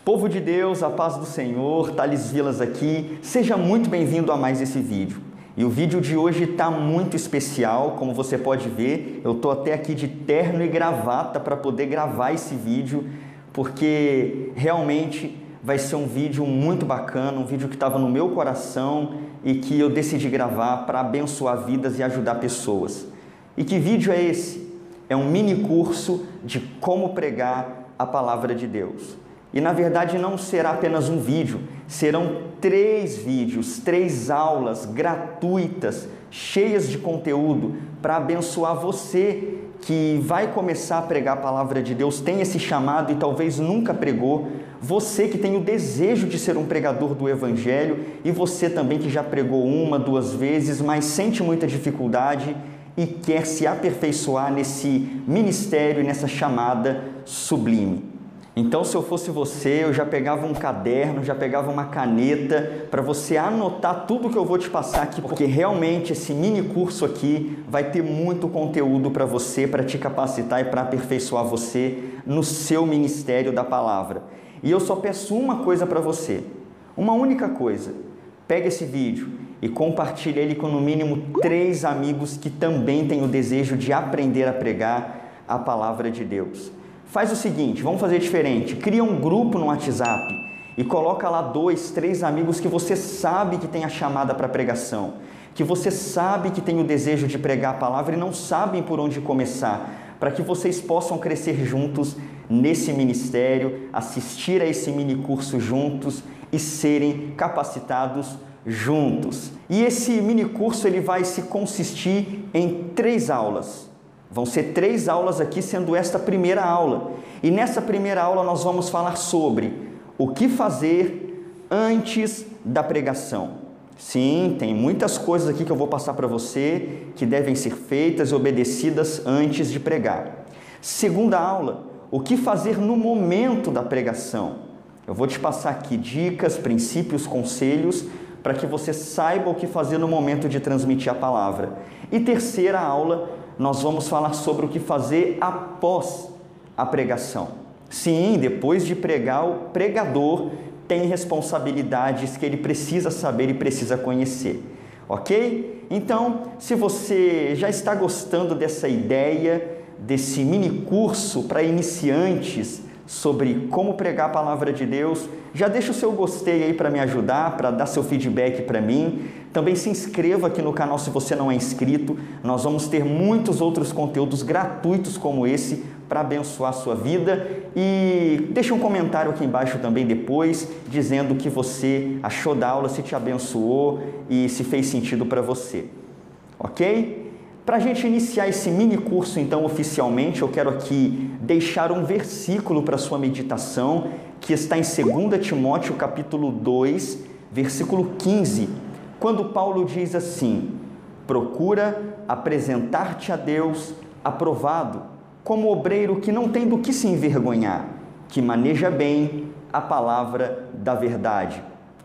Povo de Deus, a paz do Senhor, Thales Vilas aqui, seja muito bem-vindo a mais esse vídeo. E o vídeo de hoje está muito especial, como você pode ver, eu estou até aqui de terno e gravata para poder gravar esse vídeo, porque realmente vai ser um vídeo muito bacana, um vídeo que estava no meu coração e que eu decidi gravar para abençoar vidas e ajudar pessoas. E que vídeo é esse? É um mini curso de como pregar a palavra de Deus. E na verdade não será apenas um vídeo, serão 3 vídeos, 3 aulas gratuitas, cheias de conteúdo para abençoar você que vai começar a pregar a palavra de Deus, tem esse chamado e talvez nunca pregou, você que tem o desejo de ser um pregador do Evangelho e você também que já pregou 1, 2 vezes, mas sente muita dificuldade e quer se aperfeiçoar nesse ministério, nessa chamada sublime. Então, se eu fosse você, eu já pegava um caderno, já pegava uma caneta para você anotar tudo que eu vou te passar aqui, porque realmente esse mini curso aqui vai ter muito conteúdo para você, para te capacitar e para aperfeiçoar você no seu ministério da palavra. E eu só peço uma coisa para você, uma única coisa. Pega esse vídeo e compartilhe ele com no mínimo 3 amigos que também têm o desejo de aprender a pregar a palavra de Deus. Faz o seguinte, vamos fazer diferente, cria um grupo no WhatsApp e coloca lá 2, 3 amigos que você sabe que tem a chamada para pregação, que você sabe que tem o desejo de pregar a palavra e não sabem por onde começar, para que vocês possam crescer juntos nesse ministério, assistir a esse mini curso juntos e serem capacitados juntos. E esse mini curso ele vai se consistir em 3 aulas. Vão ser 3 aulas aqui, sendo esta a primeira aula. E nessa primeira aula nós vamos falar sobre o que fazer antes da pregação. Sim, tem muitas coisas aqui que eu vou passar para você que devem ser feitas e obedecidas antes de pregar. Segunda aula, o que fazer no momento da pregação. Eu vou te passar aqui dicas, princípios, conselhos para que você saiba o que fazer no momento de transmitir a palavra. E terceira aula, nós vamos falar sobre o que fazer após a pregação. Sim, depois de pregar, o pregador tem responsabilidades que ele precisa saber e precisa conhecer, ok? Então, se você já está gostando dessa ideia, desse mini curso para iniciantes sobre como pregar a palavra de Deus, já deixa o seu gostei aí para me ajudar, para dar seu feedback para mim. Também se inscreva aqui no canal se você não é inscrito. Nós vamos ter muitos outros conteúdos gratuitos como esse para abençoar a sua vida. E deixa um comentário aqui embaixo também depois, dizendo o que você achou da aula, se te abençoou e se fez sentido para você. Ok? Para a gente iniciar esse mini curso, então, oficialmente, eu quero aqui deixar um versículo para sua meditação, que está em 2 Timóteo, capítulo 2, versículo 15, quando Paulo diz assim: procura apresentar-te a Deus aprovado, como obreiro que não tem do que se envergonhar, que maneja bem a palavra da verdade.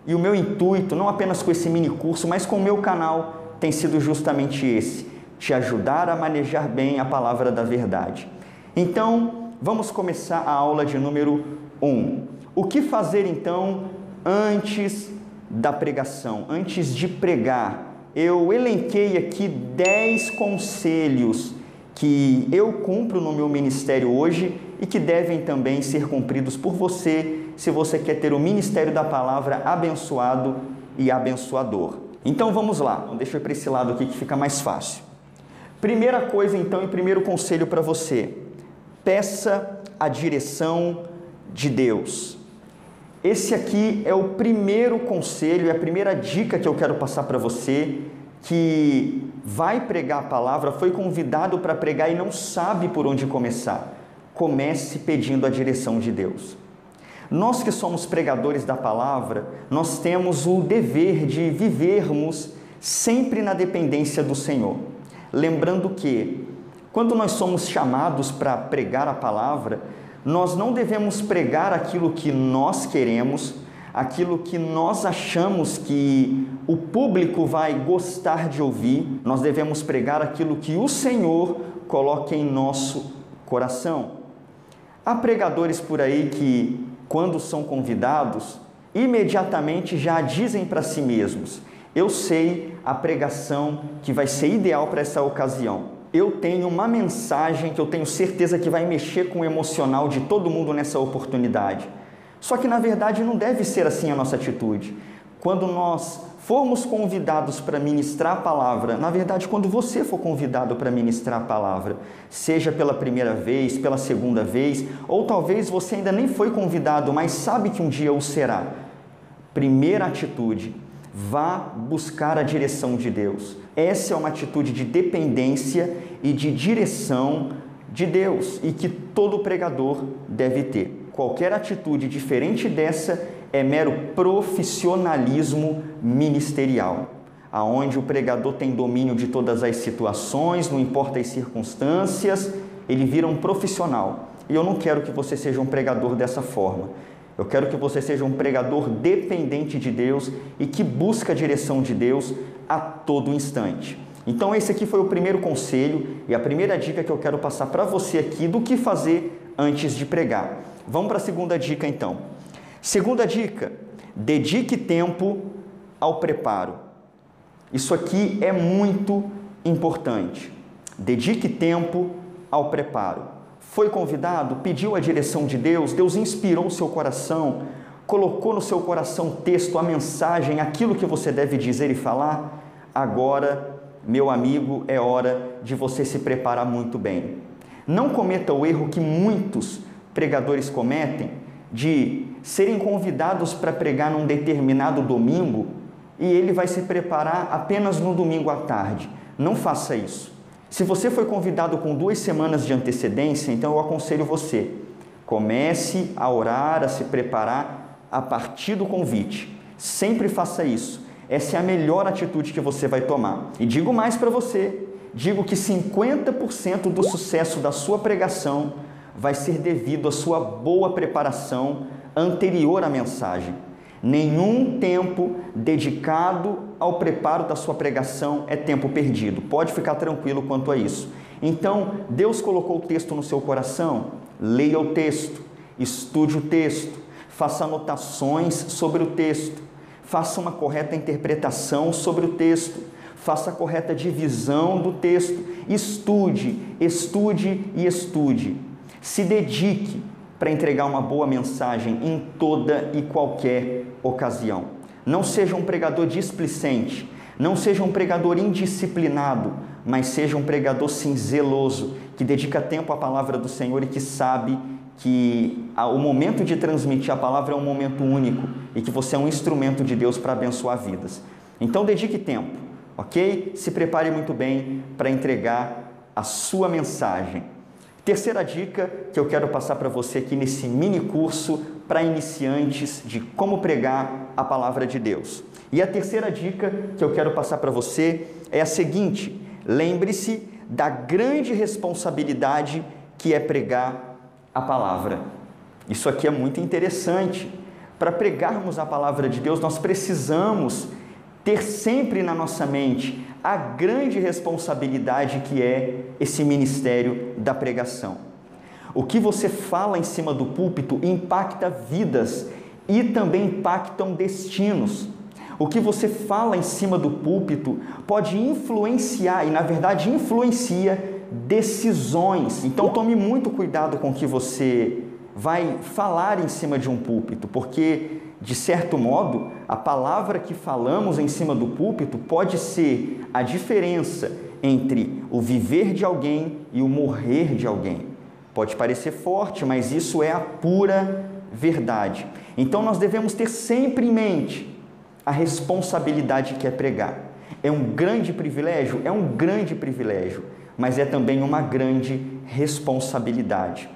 E o meu intuito, não apenas com esse mini curso, mas com o meu canal, tem sido justamente esse: te ajudar a manejar bem a palavra da verdade. Então, vamos começar a aula de número 1. O que fazer então antes da pregação, antes de pregar? Eu elenquei aqui 10 conselhos que eu cumpro no meu ministério hoje e que devem também ser cumpridos por você, se você quer ter o ministério da palavra abençoado e abençoador. Então vamos lá, deixa eu ir para esse lado aqui que fica mais fácil. Primeira coisa então e primeiro conselho para você: peça a direção de Deus. Esse aqui é o primeiro conselho, é a primeira dica que eu quero passar para você que vai pregar a palavra, foi convidado para pregar e não sabe por onde começar. Comece pedindo a direção de Deus. Nós que somos pregadores da palavra, nós temos o dever de vivermos sempre na dependência do Senhor. Lembrando que, quando nós somos chamados para pregar a palavra, nós não devemos pregar aquilo que nós queremos, aquilo que nós achamos que o público vai gostar de ouvir. Nós devemos pregar aquilo que o Senhor coloca em nosso coração. Há pregadores por aí que quando são convidados, imediatamente já dizem para si mesmos: eu sei a pregação que vai ser ideal para essa ocasião. Eu tenho uma mensagem que eu tenho certeza que vai mexer com o emocional de todo mundo nessa oportunidade. Só que, na verdade, não deve ser assim a nossa atitude. Quando nós formos convidados para ministrar a palavra, na verdade, quando você for convidado para ministrar a palavra, seja pela primeira vez, pela segunda vez, ou talvez você ainda nem foi convidado, mas sabe que um dia o será. Primeira atitude: vá buscar a direção de Deus. Essa é uma atitude de dependência e de direção de Deus e que todo pregador deve ter. Qualquer atitude diferente dessa é mero profissionalismo ministerial, aonde o pregador tem domínio de todas as situações, não importa as circunstâncias, ele vira um profissional. E eu não quero que você seja um pregador dessa forma. Eu quero que você seja um pregador dependente de Deus e que busca a direção de Deus a todo instante. Então esse aqui foi o primeiro conselho e a primeira dica que eu quero passar para você aqui do que fazer antes de pregar. Vamos para a segunda dica então. Segunda dica: dedique tempo ao preparo. Isso aqui é muito importante. Dedique tempo ao preparo. Foi convidado, pediu a direção de Deus, Deus inspirou o seu coração, colocou no seu coração o texto, a mensagem, aquilo que você deve dizer e falar. Agora, meu amigo, é hora de você se preparar muito bem. Não cometa o erro que muitos pregadores cometem, de serem convidados para pregar num determinado domingo e ele vai se preparar apenas no domingo à tarde. Não faça isso. Se você foi convidado com 2 semanas de antecedência, então eu aconselho você: comece a orar, a se preparar a partir do convite. Sempre faça isso. Essa é a melhor atitude que você vai tomar. E digo mais para você, digo que 50% do sucesso da sua pregação vai ser devido à sua boa preparação anterior à mensagem. Nenhum tempo dedicado ao preparo da sua pregação é tempo perdido. Pode ficar tranquilo quanto a isso. Então, Deus colocou o texto no seu coração? Leia o texto, estude o texto, faça anotações sobre o texto, faça uma correta interpretação sobre o texto, faça a correta divisão do texto, estude, estude e estude. Se dedique para entregar uma boa mensagem em toda e qualquer ocasião. Não seja um pregador displicente, não seja um pregador indisciplinado, mas seja um pregador sim zeloso, que dedica tempo à palavra do Senhor e que sabe que o momento de transmitir a palavra é um momento único e que você é um instrumento de Deus para abençoar vidas. Então dedique tempo, ok? Se prepare muito bem para entregar a sua mensagem. Terceira dica que eu quero passar para você aqui nesse mini curso para iniciantes de como pregar a palavra de Deus. E a terceira dica que eu quero passar para você é a seguinte: lembre-se da grande responsabilidade que é pregar a palavra. Isso aqui é muito interessante. Para pregarmos a palavra de Deus, nós precisamos ter sempre na nossa mente a grande responsabilidade que é esse ministério da pregação. O que você fala em cima do púlpito impacta vidas e também impactam destinos. O que você fala em cima do púlpito pode influenciar, e na verdade influencia, decisões. Então tome muito cuidado com o que você vai falar em cima de um púlpito, porque, de certo modo, a palavra que falamos em cima do púlpito pode ser a diferença entre o viver de alguém e o morrer de alguém. Pode parecer forte, mas isso é a pura verdade. Então nós devemos ter sempre em mente a responsabilidade que é pregar. É um grande privilégio? É um grande privilégio, mas é também uma grande responsabilidade.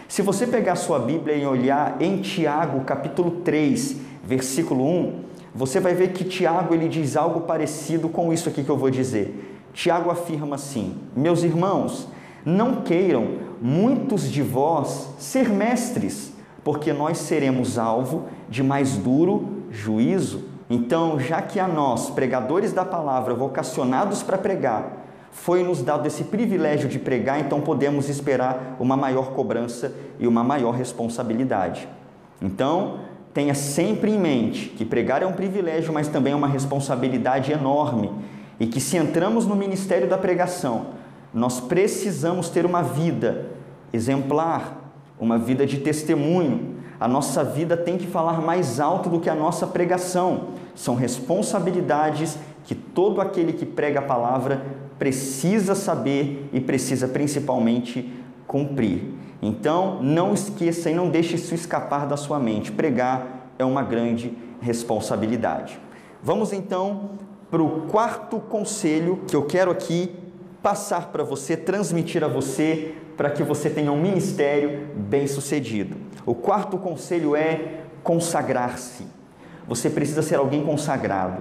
Se você pegar a sua Bíblia e olhar em Tiago, capítulo 3, versículo 1, você vai ver que Tiago ele diz algo parecido com isso aqui que eu vou dizer. Tiago afirma assim: meus irmãos, não queiram muitos de vós ser mestres, porque nós seremos alvo de mais duro juízo. Então, já que a nós, pregadores da palavra, vocacionados para pregar, foi-nos dado esse privilégio de pregar, então podemos esperar uma maior cobrança e uma maior responsabilidade. Então, tenha sempre em mente que pregar é um privilégio, mas também é uma responsabilidade enorme, e que se entramos no ministério da pregação, nós precisamos ter uma vida exemplar, uma vida de testemunho. A nossa vida tem que falar mais alto do que a nossa pregação. São responsabilidades que todo aquele que prega a palavra precisa saber e precisa principalmente cumprir. Então, não esqueça e não deixe isso escapar da sua mente. Pregar é uma grande responsabilidade. Vamos então para o quarto conselho que eu quero aqui passar para você, transmitir a você, para que você tenha um ministério bem-sucedido. O quarto conselho é consagrar-se. Você precisa ser alguém consagrado.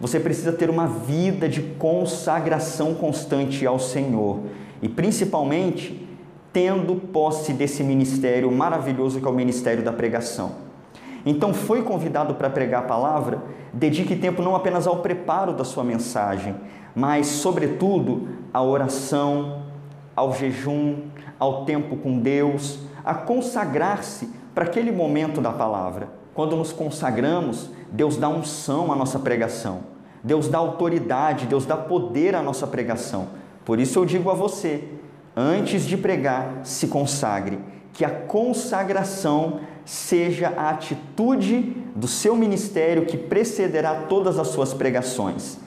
Você precisa ter uma vida de consagração constante ao Senhor. E principalmente, tendo posse desse ministério maravilhoso que é o ministério da pregação. Então, foi convidado para pregar a palavra? Dedique tempo não apenas ao preparo da sua mensagem, mas, sobretudo, à oração, ao jejum, ao tempo com Deus, a consagrar-se para aquele momento da palavra. Quando nos consagramos, Deus dá unção à nossa pregação, Deus dá autoridade, Deus dá poder à nossa pregação. Por isso eu digo a você, antes de pregar, se consagre, que a consagração seja a atitude do seu ministério que precederá todas as suas pregações.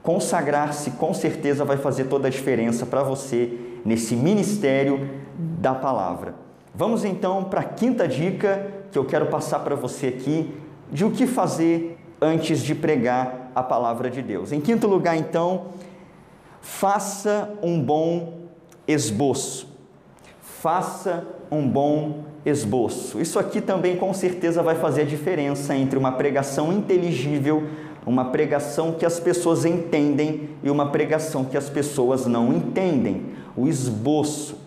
Consagrar-se com certeza vai fazer toda a diferença para você nesse ministério da palavra. Vamos então para a quinta dica que eu quero passar para você aqui de o que fazer antes de pregar a palavra de Deus. Em quinto lugar, então, faça um bom esboço. Faça um bom esboço. Isso aqui também com certeza vai fazer a diferença entre uma pregação inteligível, uma pregação que as pessoas entendem e uma pregação que as pessoas não entendem. O esboço.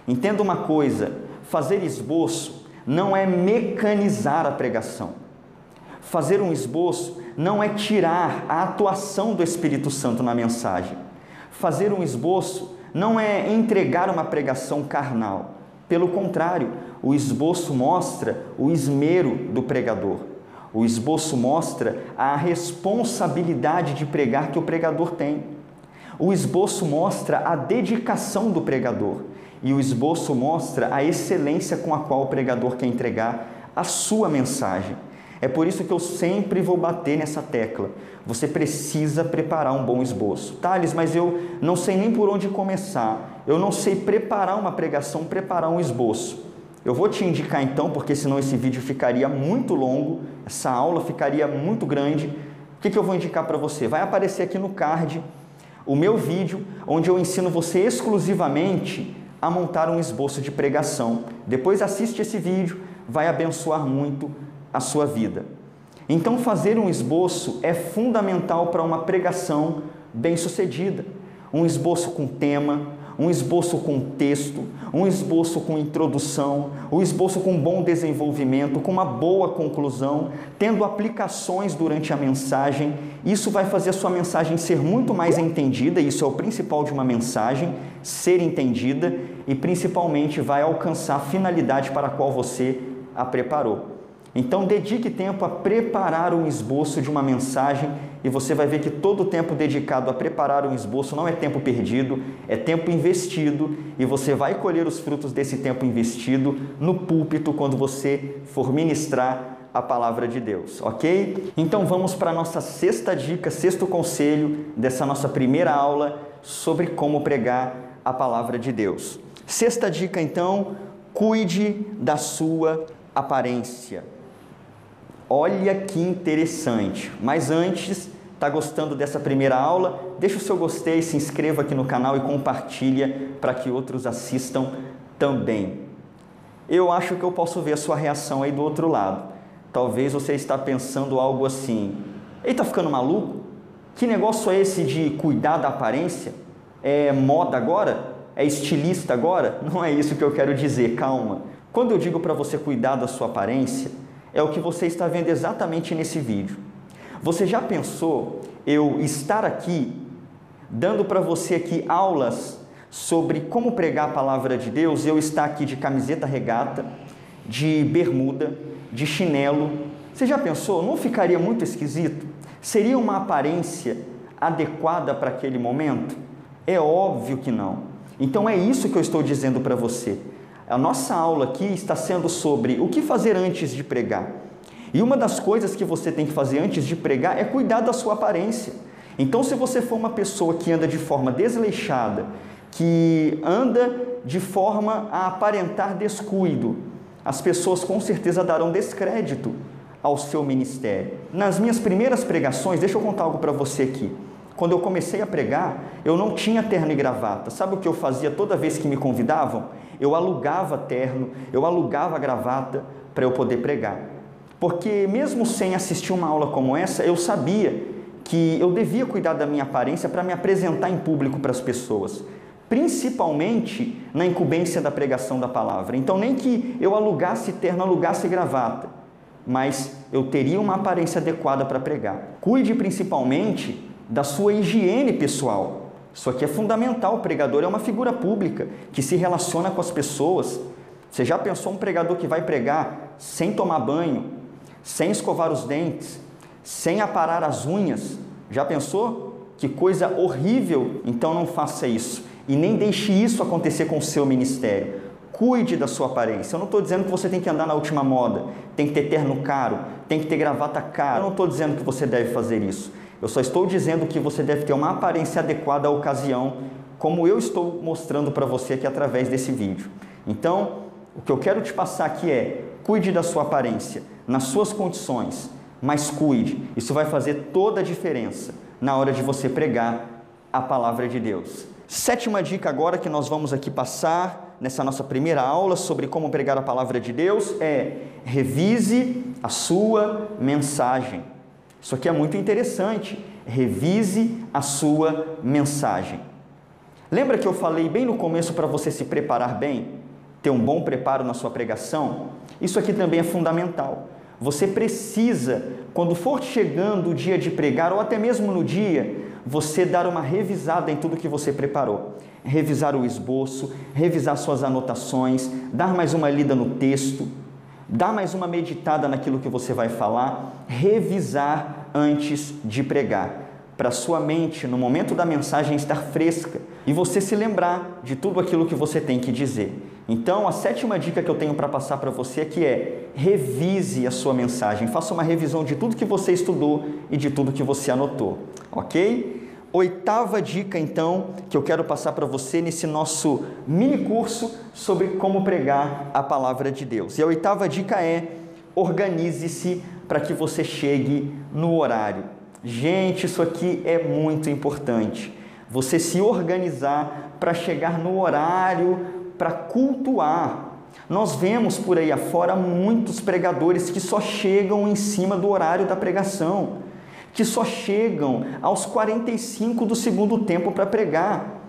Entenda uma coisa, fazer esboço não é mecanizar a pregação. Fazer um esboço não é tirar a atuação do Espírito Santo na mensagem. Fazer um esboço não é entregar uma pregação carnal. Pelo contrário, o esboço mostra o esmero do pregador. O esboço mostra a responsabilidade de pregar que o pregador tem. O esboço mostra a dedicação do pregador. E o esboço mostra a excelência com a qual o pregador quer entregar a sua mensagem. É por isso que eu sempre vou bater nessa tecla. Você precisa preparar um bom esboço. Thales, mas eu não sei nem por onde começar. Eu não sei preparar uma pregação, preparar um esboço. Eu vou te indicar então, porque senão esse vídeo ficaria muito longo, essa aula ficaria muito grande. O que eu vou indicar para você? Vai aparecer aqui no card o meu vídeo, onde eu ensino você exclusivamente a montar um esboço de pregação. Depois assiste esse vídeo, vai abençoar muito a sua vida. Então, fazer um esboço é fundamental para uma pregação bem-sucedida. Um esboço com tema, um esboço com texto, um esboço com introdução, um esboço com bom desenvolvimento, com uma boa conclusão, tendo aplicações durante a mensagem. Isso vai fazer a sua mensagem ser muito mais entendida, isso é o principal de uma mensagem, ser entendida, e principalmente vai alcançar a finalidade para a qual você a preparou. Então, dedique tempo a preparar um esboço de uma mensagem e você vai ver que todo o tempo dedicado a preparar um esboço não é tempo perdido, é tempo investido e você vai colher os frutos desse tempo investido no púlpito quando você for ministrar a palavra de Deus, ok? Então, vamos para a nossa sexta dica, sexto conselho dessa nossa primeira aula sobre como pregar a palavra de Deus. Sexta dica, então, cuide da sua aparência. Olha que interessante, mas antes, está gostando dessa primeira aula? Deixa o seu gostei, se inscreva aqui no canal e compartilha para que outros assistam também. Eu acho que eu posso ver a sua reação aí do outro lado. Talvez você está pensando algo assim, ele está ficando maluco? Que negócio é esse de cuidar da aparência? É moda agora? É estilista agora? Não é isso que eu quero dizer, calma. Quando eu digo para você cuidar da sua aparência, é o que você está vendo exatamente nesse vídeo. Você já pensou eu estar aqui, dando para você aqui aulas sobre como pregar a palavra de Deus, eu estar aqui de camiseta regata, de bermuda, de chinelo. Você já pensou? Não ficaria muito esquisito? Seria uma aparência adequada para aquele momento? É óbvio que não. Então é isso que eu estou dizendo para você. A nossa aula aqui está sendo sobre o que fazer antes de pregar. E uma das coisas que você tem que fazer antes de pregar é cuidar da sua aparência. Então, se você for uma pessoa que anda de forma desleixada, que anda de forma a aparentar descuido, as pessoas com certeza darão descrédito ao seu ministério. Nas minhas primeiras pregações, deixa eu contar algo para você aqui. Quando eu comecei a pregar, eu não tinha terno e gravata. Sabe o que eu fazia toda vez que me convidavam? Eu alugava terno, eu alugava gravata para eu poder pregar. Porque mesmo sem assistir uma aula como essa, eu sabia que eu devia cuidar da minha aparência para me apresentar em público para as pessoas, principalmente na incumbência da pregação da palavra. Então, nem que eu alugasse terno, alugasse gravata, mas eu teria uma aparência adequada para pregar. Cuide principalmente da sua higiene pessoal. Isso aqui é fundamental. O pregador é uma figura pública que se relaciona com as pessoas. Você já pensou um pregador que vai pregar sem tomar banho, sem escovar os dentes, sem aparar as unhas? Já pensou? Que coisa horrível! Então não faça isso e nem deixe isso acontecer com o seu ministério. Cuide da sua aparência. Eu não estou dizendo que você tem que andar na última moda, tem que ter terno caro, tem que ter gravata cara. Eu não estou dizendo que você deve fazer isso. Eu só estou dizendo que você deve ter uma aparência adequada à ocasião, como eu estou mostrando para você aqui através desse vídeo. Então, o que eu quero te passar aqui é: cuide da sua aparência, nas suas condições, mas cuide. Isso vai fazer toda a diferença na hora de você pregar a palavra de Deus. Sétima dica agora que nós vamos aqui passar nessa nossa primeira aula sobre como pregar a palavra de Deus é: revise a sua mensagem. Isso aqui é muito interessante. Revise a sua mensagem. Lembra que eu falei bem no começo para você se preparar bem? Ter um bom preparo na sua pregação? Isso aqui também é fundamental. Você precisa, quando for chegando o dia de pregar, ou até mesmo no dia, você dar uma revisada em tudo que você preparou. Revisar o esboço, revisar suas anotações, dar mais uma lida no texto, dar mais uma meditada naquilo que você vai falar, revisar antes de pregar, para sua mente, no momento da mensagem, estar fresca e você se lembrar de tudo aquilo que você tem que dizer. Então, a sétima dica que eu tenho para passar para você aqui é: revise a sua mensagem, faça uma revisão de tudo que você estudou e de tudo que você anotou, ok? Oitava dica, então, que eu quero passar para você nesse nosso mini curso sobre como pregar a palavra de Deus. E a oitava dica é: organize-se para que você chegue no horário. Gente, isso aqui é muito importante. Você se organizar para chegar no horário, para cultuar. Nós vemos por aí afora muitos pregadores que só chegam em cima do horário da pregação, que só chegam aos 45 do segundo tempo para pregar.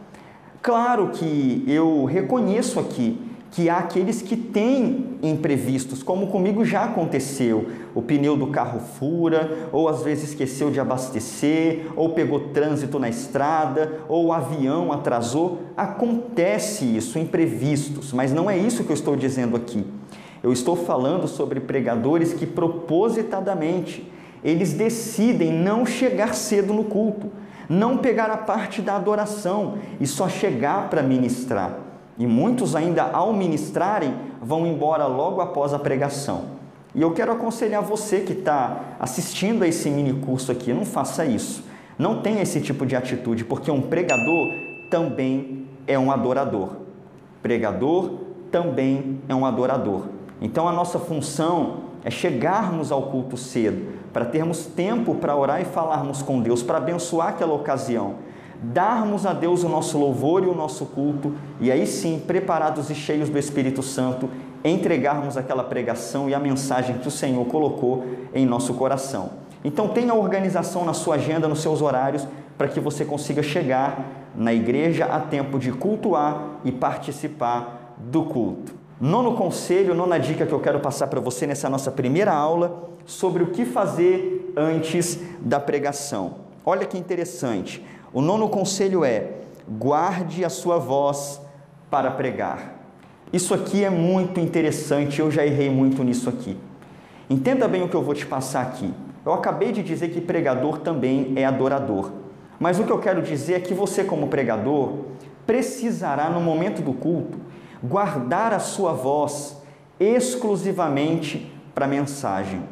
Claro que eu reconheço aqui que há aqueles que têm imprevistos, como comigo já aconteceu. O pneu do carro fura, ou às vezes esqueceu de abastecer, ou pegou trânsito na estrada, ou o avião atrasou. Acontece isso, imprevistos, mas não é isso que eu estou dizendo aqui. Eu estou falando sobre pregadores que propositadamente eles decidem não chegar cedo no culto, não pegar a parte da adoração e só chegar para ministrar. E muitos ainda, ao ministrarem, vão embora logo após a pregação. E eu quero aconselhar você que está assistindo a esse mini curso aqui: não faça isso. Não tenha esse tipo de atitude, porque um pregador também é um adorador. Pregador também é um adorador. Então a nossa função é chegarmos ao culto cedo, para termos tempo para orar e falarmos com Deus, para abençoar aquela ocasião, darmos a Deus o nosso louvor e o nosso culto, e aí sim, preparados e cheios do Espírito Santo, entregarmos aquela pregação e a mensagem que o Senhor colocou em nosso coração. Então tenha organização na sua agenda, nos seus horários, para que você consiga chegar na igreja a tempo de cultuar e participar do culto. Nono conselho, nona dica que eu quero passar para você nessa nossa primeira aula sobre o que fazer antes da pregação. Olha que interessante. O nono conselho é: guarde a sua voz para pregar. Isso aqui é muito interessante, eu já errei muito nisso aqui. Entenda bem o que eu vou te passar aqui. Eu acabei de dizer que pregador também é adorador. Mas o que eu quero dizer é que você, como pregador, precisará, no momento do culto, guardar a sua voz exclusivamente para a mensagem.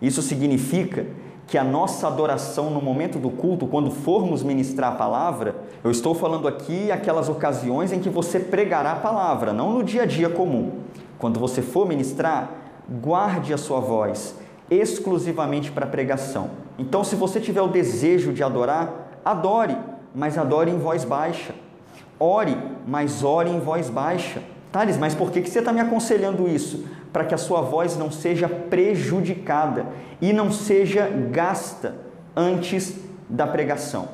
Isso significa que a nossa adoração no momento do culto, quando formos ministrar a palavra, eu estou falando aqui aquelas ocasiões em que você pregará a palavra, não no dia a dia comum. Quando você for ministrar, guarde a sua voz exclusivamente para a pregação. Então, se você tiver o desejo de adorar, adore, mas adore em voz baixa. Ore, mas ore em voz baixa. Thales, mas por que você está me aconselhando isso? Para que a sua voz não seja prejudicada e não seja gasta antes da pregação.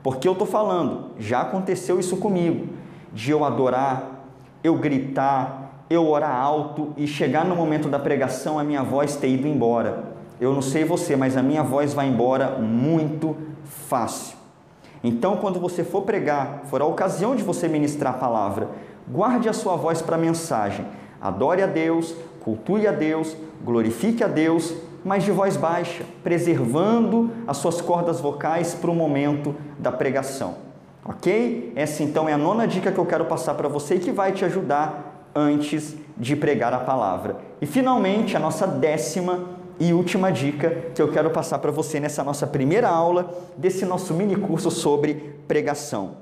Porque eu estou falando, já aconteceu isso comigo, de eu adorar, eu gritar, eu orar alto e chegar no momento da pregação a minha voz ter ido embora. Eu não sei você, mas a minha voz vai embora muito fácil. Então, quando você for pregar, for a ocasião de você ministrar a palavra, guarde a sua voz para a mensagem. Adore a Deus, cultue a Deus, glorifique a Deus, mas de voz baixa, preservando as suas cordas vocais para o momento da pregação. Ok? Essa então é a 9ª dica que eu quero passar para você e que vai te ajudar antes de pregar a palavra. E finalmente, a nossa 10ª e última dica que eu quero passar para você nessa nossa primeira aula desse nosso mini curso sobre pregação.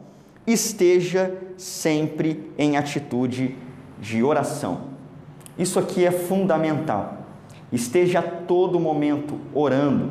Esteja sempre em atitude de oração. Isso aqui é fundamental. Esteja a todo momento orando.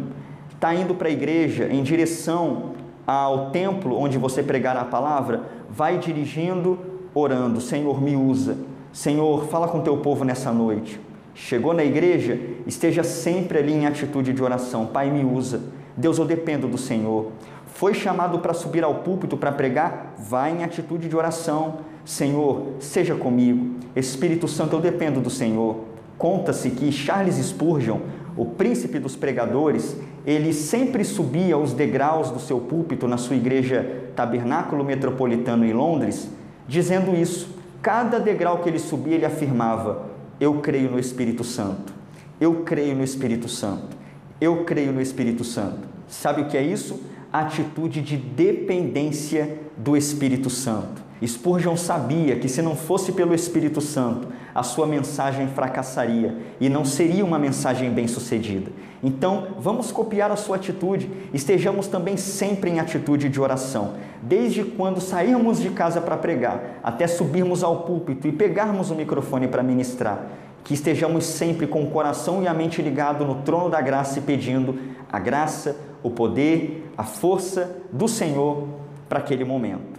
Está indo para a igreja em direção ao templo onde você pregar a palavra, vai dirigindo, orando. Senhor, me usa. Senhor, fala com o teu povo nessa noite. Chegou na igreja, esteja sempre ali em atitude de oração. Pai, me usa. Deus, eu dependo do Senhor. Foi chamado para subir ao púlpito para pregar? Vai em atitude de oração. Senhor, seja comigo. Espírito Santo, eu dependo do Senhor. Conta-se que Charles Spurgeon, o príncipe dos pregadores, ele sempre subia os degraus do seu púlpito na sua igreja Tabernáculo Metropolitano em Londres, dizendo isso. Cada degrau que ele subia, ele afirmava: eu creio no Espírito Santo. Eu creio no Espírito Santo. Eu creio no Espírito Santo. Sabe o que é isso? A atitude de dependência do Espírito Santo. Spurgeon sabia que se não fosse pelo Espírito Santo, a sua mensagem fracassaria e não seria uma mensagem bem-sucedida. Então, vamos copiar a sua atitude. Estejamos também sempre em atitude de oração. Desde quando sairmos de casa para pregar, até subirmos ao púlpito e pegarmos o microfone para ministrar, que estejamos sempre com o coração e a mente ligado no trono da graça e pedindo a graça, o poder, a força do Senhor para aquele momento.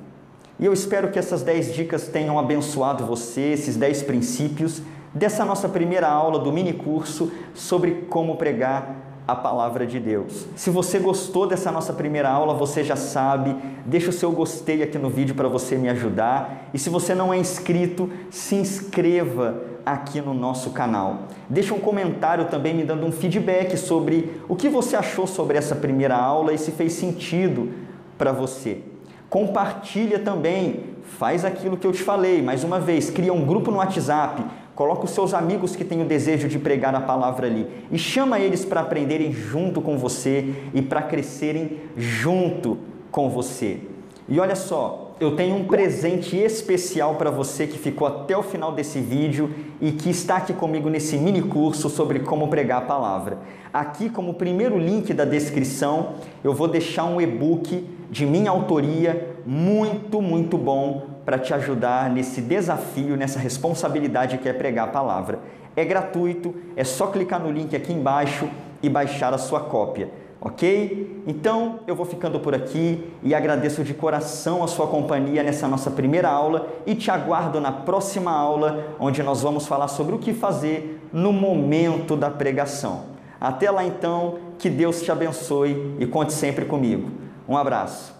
E eu espero que essas 10 dicas tenham abençoado você, esses 10 princípios dessa nossa primeira aula do mini curso sobre como pregar a palavra de Deus. Se você gostou dessa nossa primeira aula, você já sabe, deixa o seu gostei aqui no vídeo para você me ajudar. E se você não é inscrito, se inscreva aqui no nosso canal. Deixa um comentário também me dando um feedback sobre o que você achou sobre essa primeira aula e se fez sentido para você. Compartilha também, faz aquilo que eu te falei, mais uma vez, cria um grupo no WhatsApp, coloca os seus amigos que têm o desejo de pregar a palavra ali e chama eles para aprenderem junto com você e para crescerem junto com você. E olha só, eu tenho um presente especial para você que ficou até o final desse vídeo e que está aqui comigo nesse mini curso sobre como pregar a palavra. Aqui, como primeiro link da descrição, eu vou deixar um e-book de minha autoria muito bom para te ajudar nesse desafio, nessa responsabilidade que é pregar a palavra. É gratuito, é só clicar no link aqui embaixo e baixar a sua cópia. Ok? Então, eu vou ficando por aqui e agradeço de coração a sua companhia nessa nossa primeira aula e te aguardo na próxima aula, onde nós vamos falar sobre o que fazer no momento da pregação. Até lá então, que Deus te abençoe e conte sempre comigo. Um abraço.